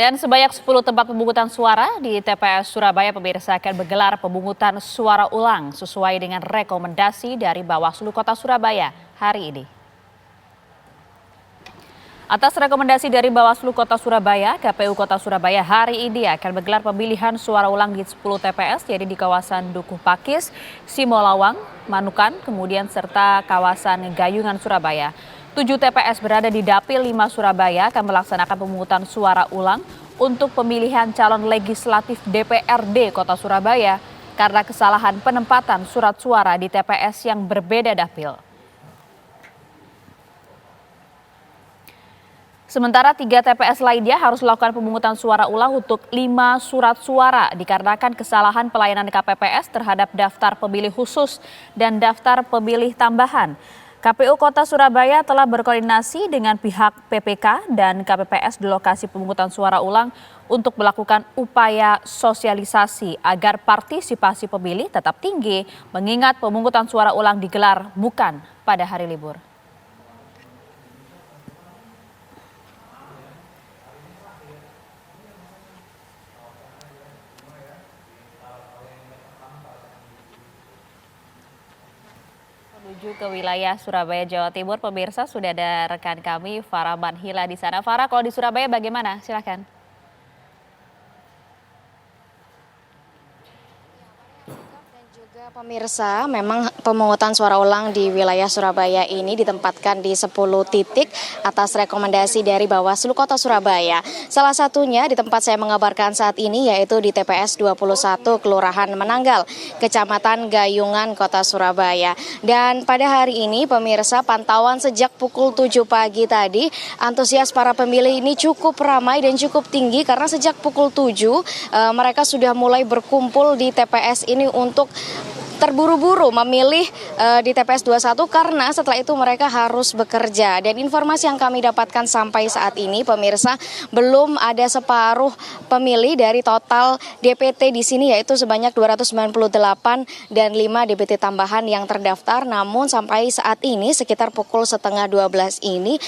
Dan sebanyak 10 tempat pemungutan suara di TPS Surabaya pemirsa akan menggelar pemungutan suara ulang sesuai dengan rekomendasi dari Bawaslu Kota Surabaya hari ini. Atas rekomendasi dari Bawaslu Kota Surabaya, KPU Kota Surabaya hari ini akan menggelar pemilihan suara ulang di 10 TPS, yaitu di kawasan Dukuh Pakis, Simolawang, Manukan, kemudian serta kawasan Gayungan Surabaya. 7 TPS berada di Dapil 5 Surabaya akan melaksanakan pemungutan suara ulang untuk pemilihan calon legislatif DPRD Kota Surabaya karena kesalahan penempatan surat suara di TPS yang berbeda dapil. Sementara 3 TPS lainnya harus melakukan pemungutan suara ulang untuk 5 surat suara dikarenakan kesalahan pelayanan KPPS terhadap daftar pemilih khusus dan daftar pemilih tambahan. KPU Kota Surabaya telah berkoordinasi dengan pihak PPK dan KPPS di lokasi pemungutan suara ulang untuk melakukan upaya sosialisasi agar partisipasi pemilih tetap tinggi mengingat pemungutan suara ulang digelar bukan pada hari libur. Menuju ke wilayah Surabaya, Jawa Timur, pemirsa sudah ada rekan kami Farah Manhila di sana. Farah, kalau di Surabaya bagaimana? Silakan. Pemirsa, memang pemungutan suara ulang di wilayah Surabaya ini ditempatkan di 10 titik atas rekomendasi dari Bawaslu Kota Surabaya. Salah satunya di tempat saya mengabarkan saat ini yaitu di TPS 21 Kelurahan Menanggal, Kecamatan Gayungan, Kota Surabaya. Dan pada hari ini pemirsa, pantauan sejak pukul 7 pagi tadi, antusias para pemilih ini cukup ramai dan cukup tinggi karena sejak pukul 7 mereka sudah mulai berkumpul di TPS ini untuk terburu-buru memilih di TPS 21 karena setelah itu mereka harus bekerja. Dan informasi yang kami dapatkan sampai saat ini pemirsa, belum ada separuh pemilih dari total DPT di sini yaitu sebanyak 298 dan 5 DPT tambahan yang terdaftar. Namun sampai saat ini sekitar pukul setengah 12 ini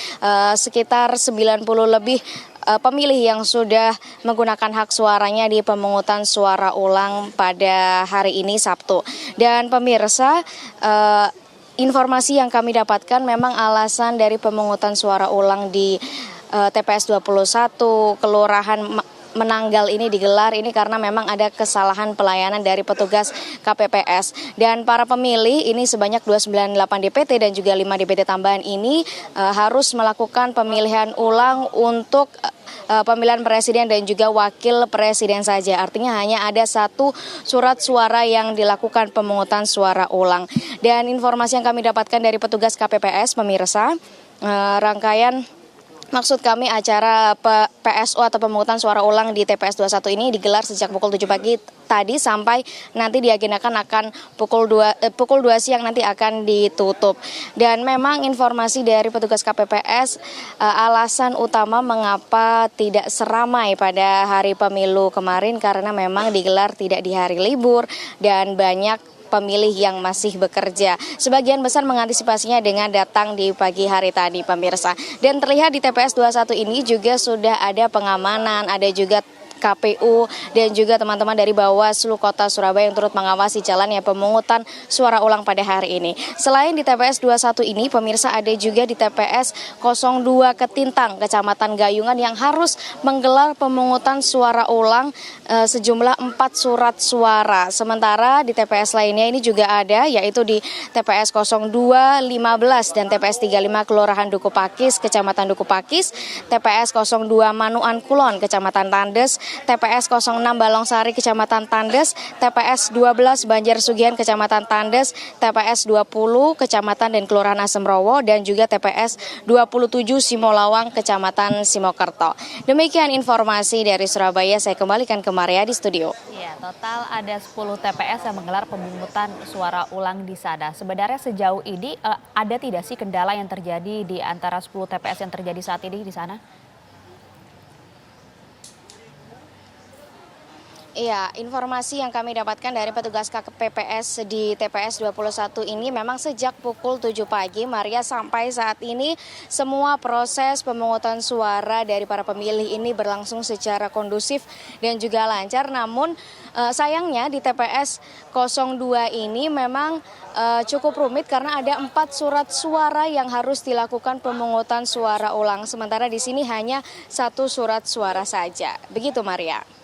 sekitar 90 lebih pemilih yang sudah menggunakan hak suaranya di pemungutan suara ulang pada hari ini Sabtu. Dan pemirsa, informasi yang kami dapatkan memang alasan dari pemungutan suara ulang di TPS 21 Kelurahan Menanggal ini digelar ini karena memang ada kesalahan pelayanan dari petugas KPPS. Dan para pemilih ini sebanyak 298 DPT dan juga 5 DPT tambahan ini harus melakukan pemilihan ulang untuk pemilihan presiden dan juga wakil presiden saja. Artinya hanya ada 1 surat suara yang dilakukan pemungutan suara ulang. Dan informasi yang kami dapatkan dari petugas KPPS pemirsa, maksud kami acara PSU atau pemungutan suara ulang di TPS 21 ini digelar sejak pukul 7 pagi tadi sampai nanti diagendakan akan pukul 2 siang nanti akan ditutup. Dan memang informasi dari petugas KPPS alasan utama mengapa tidak seramai pada hari pemilu kemarin karena memang digelar tidak di hari libur dan banyak pemilih yang masih bekerja. Sebagian besar mengantisipasinya dengan datang di pagi hari tadi pemirsa. Dan terlihat di TPS 21 ini juga sudah ada pengamanan, ada juga KPU dan juga teman-teman dari Bawaslu Kota Surabaya yang turut mengawasi jalannya pemungutan suara ulang pada hari ini. Selain di TPS 21 ini, pemirsa ada juga di TPS 02 Ketintang, Kecamatan Gayungan yang harus menggelar pemungutan suara ulang sejumlah 4 surat suara. Sementara di TPS lainnya ini juga ada yaitu di TPS 02 15 dan TPS 35 Kelurahan Dukuh Pakis, Kecamatan Dukuh Pakis, TPS 02 Manuan Kulon, Kecamatan Tandes, TPS 06 Balongsari, Kecamatan Tandes, TPS 12 Banjarsugihan, Kecamatan Tandes, TPS 20 Kecamatan dan Kelurahan Asemrowo, dan juga TPS 27 Simolawang, Kecamatan Simokerto. Demikian informasi dari Surabaya, saya kembalikan ke Maria di studio. Ya, total ada 10 TPS yang menggelar pemungutan suara ulang di sana. Sebenarnya sejauh ini ada tidak sih kendala yang terjadi di antara 10 TPS yang terjadi saat ini di sana? Iya, informasi yang kami dapatkan dari petugas KPPS di TPS 21 ini memang sejak pukul 7 pagi, Maria, sampai saat ini semua proses pemungutan suara dari para pemilih ini berlangsung secara kondusif dan juga lancar. Namun sayangnya di TPS 02 ini memang cukup rumit karena ada 4 surat suara yang harus dilakukan pemungutan suara ulang. Sementara di sini hanya 1 surat suara saja. Begitu, Maria.